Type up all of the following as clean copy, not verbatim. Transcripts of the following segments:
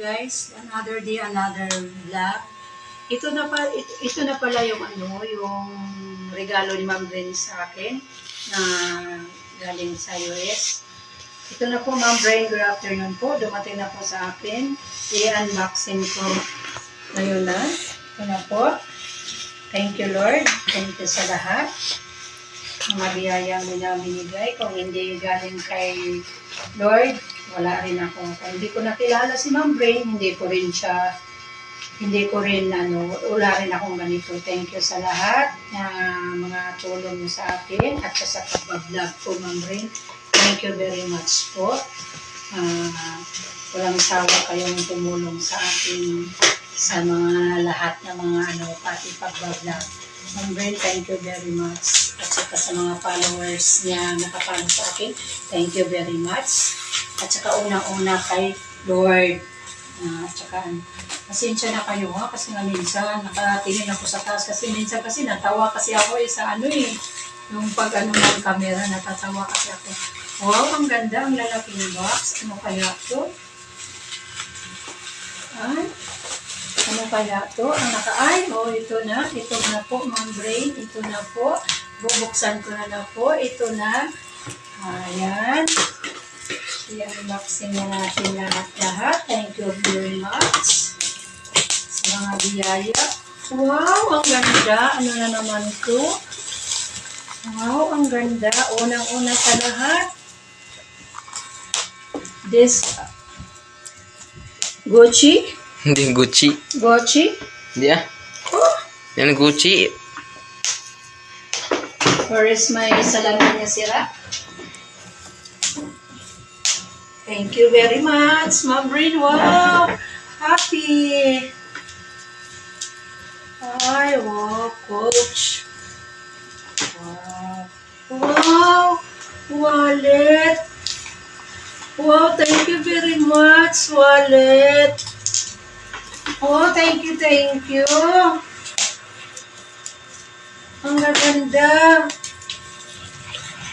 guys, another day, another vlog. Ito na pala yung yung regalo ni Ma'am Brain sa akin na galing sa US. Ito na po Ma'am Brain, good afternoon po. Dumating na po sa akin. I-unboxing ko ngayon na. Ito na po. Thank you Lord. Thank you sa lahat. Mga biyayang nila binigay. Kung hindi galing kay Lord, wala rin ako. Kung hindi ko nakilala si Ma'am Brain, hindi ko rin wala rin akong ganito. Thank you sa lahat na mga tulong mo sa akin at sa pag-vlog ko, Ma'am Brain. Thank you very much po. Walang sawa kayong tumulong sa akin sa mga lahat ng mga pati pag-vlog. Ma'am Brain, thank you very much. At saka sa mga followers niya nakapalo sa akin, thank you very much. At saka unang-una kay Lord. At saka, pasensya na kayo kasi nga minsan nakatingin ako sa taas kasi minsan kasi natawa kasi ako sa yung pag ng camera, natatawa kasi ako. Wow, ang ganda, ang lalaking box. Ano kaya to? Ay, ano kaya to? Ang ito na po, Ma'am Brain. Ito na po. Bubuksan ko na po. Ito na. Ayan. I-unboxing na natin lahat-lahat. Thank you very much sa mga biyaya. Wow, ang ganda. Ano na naman to? Wow, ang ganda. Unang-una sa lahat. This Gucci? Hindi Gucci. Gucci? Hindi Oh. Yan Gucci. Where is my salamin niya sira? Thank you very much, Ma'am Brain. Wow! Happy! Ay, wow, Coach. Wow. Wow! Wallet! Wow, thank you very much, wallet. Oh, thank you, thank you. Ang ganda.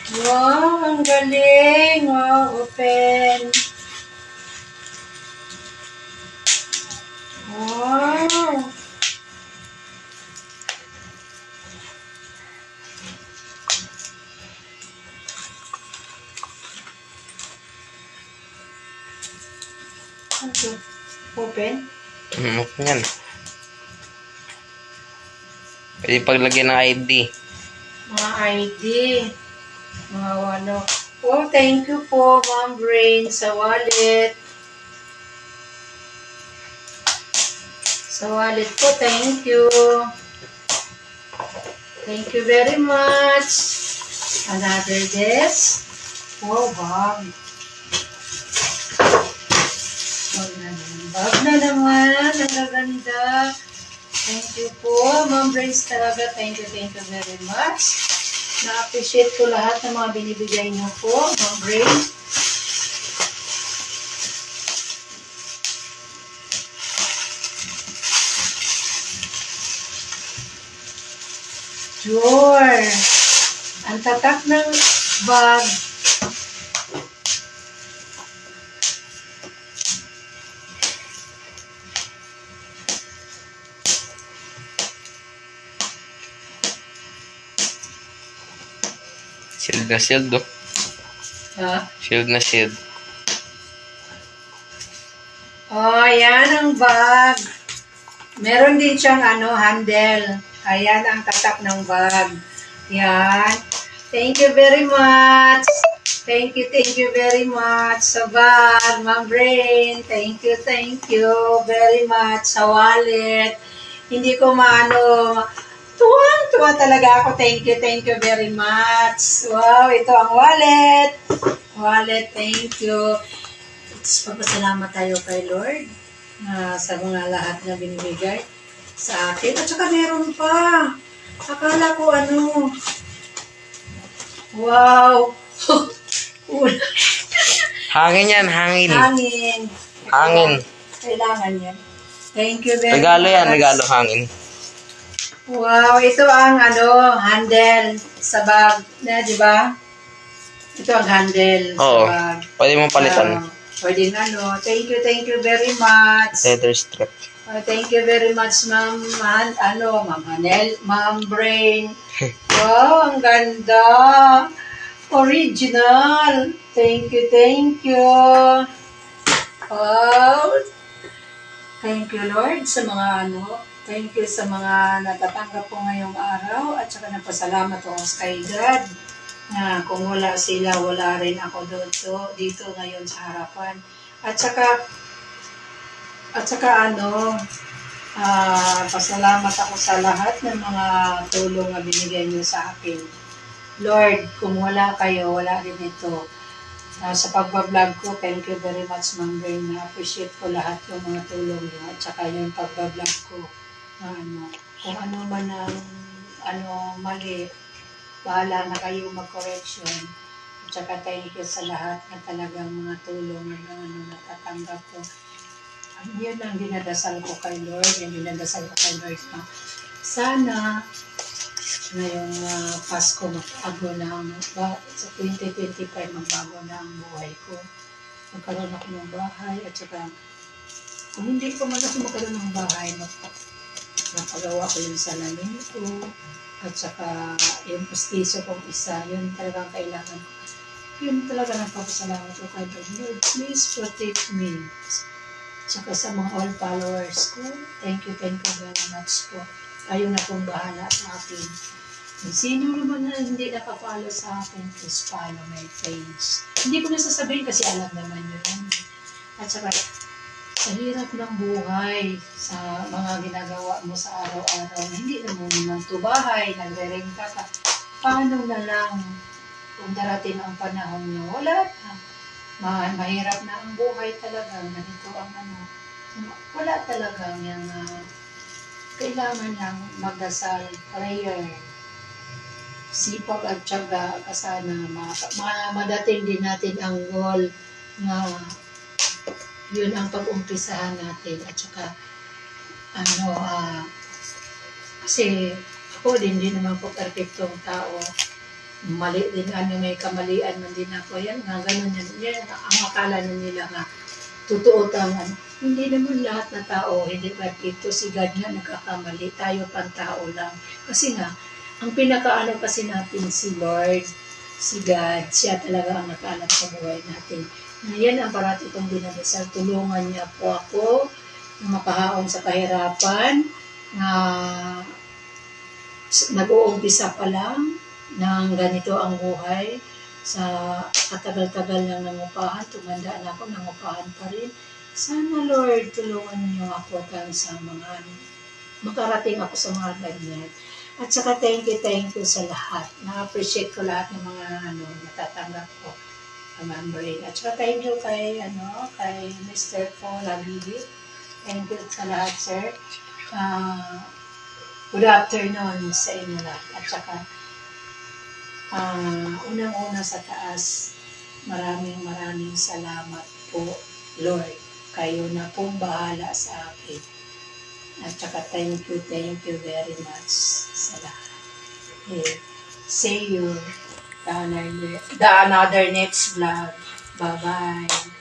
Wow, ang galing. Wow, open. Wow. Ano? Open? Yan. Pwede paglagyan ng ID. Mga ID. Mga Oh, thank you po, Ma'am Brain, sa wallet. Sa wallet po, thank you. Thank you very much. Another desk. Wow, bag. Bag na naman. Ang ganda. Thank you po, Ma'am Brain, talaga. Thank you very much. Na-appreciate ko lahat ng mga binibigay niyo po, Ma'am Brain. Sure. Ang tatak ng bag. Shield na shield, oh. Ha? Shield na shield. Oh, yan ang bag. Meron din siyang handle. Ayan ang tatak ng bag. Yan. Thank you very much. Thank you very much sa bag, Ma'am Brain. Thank you very much sa wallet. Hindi ko tuwang-tuwa talaga ako. Thank you very much. Wow, ito ang wallet. Wallet, thank you. Pagpasalamat tayo kay Lord sa mga lahat na binibigay sa akin. At saka meron pa. Akala ko wow. Hangin yan, hangin. Hangin. Kailangan yan. Thank you very Regalo much. yan, regalo hangin. Wow, ito ang handle sa bag na, di ba? Ito ang handle sa Oo. bag. Pwede mong palitan. Pwede nga, no? Thank you very much. Leather strap. Thank you very much, Ma'am, Ma'am Hanel, Ma'am Brain. Wow, ang ganda. Original. Thank you, thank you. Wow. Thank you, Lord, sa mga thank you sa mga natatanggap ko ngayong araw at saka napasalamat ako kay God na kung wala sila, wala rin ako dito ngayon sa harapan. At saka pasalamat ako sa lahat ng mga tulong na binigay niyo sa akin. Lord, kung wala kayo, wala rin ito. Sa pagbablog ko, thank you very much, Ma'am Brain. Na-appreciate ko lahat yung mga tulong niyo at saka yung pagbablog ko. Kung ano man ang mali, bahala na kayo mag-correction. At saka thank you sa lahat na talagang mga tulong na natatanggap ko. Yun ang dinadasal ko kay Lord. Yung dinadasal ko kay Lord na sana ngayong Pasko magbago na sa 2025 magbago na ang buhay ko. Magkaroon ako ng bahay at saka kung hindi ko man ako magkaroon ng bahay, napagawa ko yung salamin ko at saka yung pastiso kong isa, yun talagang kailangan ko. Yun talaga nagpapasalamat ko kay Lord. Please protect me. Saka sa mga all followers ko, thank you very much po. Kayo na pong bahala sa akin. Kung sino naman na hindi nakapollow sa akin, please follow my page. Hindi ko na sasabihin kasi alam naman yun. At saka, sa hirap ng buhay, sa mga ginagawa mo sa araw-araw, na hindi na mo naman ito bahay, nagre-renta ka, paano na lang kung darating ang panahon na wala na? Mahirap na ang buhay talaga, ganito ang wala talaga yung kailangan lang magdasal, prayer, sipag at tiyaga, kasana madating din natin ang goal na yun ang pag-umpisahan natin at saka kasi ako din naman po perfectong tao, mali din may kamalian man din ako, yan nga ganun yan ang akala nila nga totoo tama. Hindi naman lahat na tao, hindi perfecto. Si God nga nagkakamali, tayo pang tao lang. Kasi nga, ang pinakaano kasi natin si Lord, si God, siya talaga ang nakaalam sa buhay natin. Na yan ang parati kong dinadasal. Tulungan niya po ako na makahaon sa kahirapan, na nag-uumpisa pa lang ng ganito ang buhay. Sa katagal-tagal na nangupahan, tumanda na ako, nangupahan pa rin. Sana Lord, tulungan niyo ako sa mga makarating ako sa mga ganyan. At saka thank you sa lahat. Na-appreciate ko lahat ng mga natatanggap ko. Remembering. At saka thank you kay Mr. Paul Abibit. Thank you sa lahat, sir. Good afternoon sa inyo lahat. At saka unang-una sa taas, maraming salamat po, Lord. Kayo na pong bahala sa akin. At saka thank you very much sa lahat. See you the another next vlog. Bye-bye.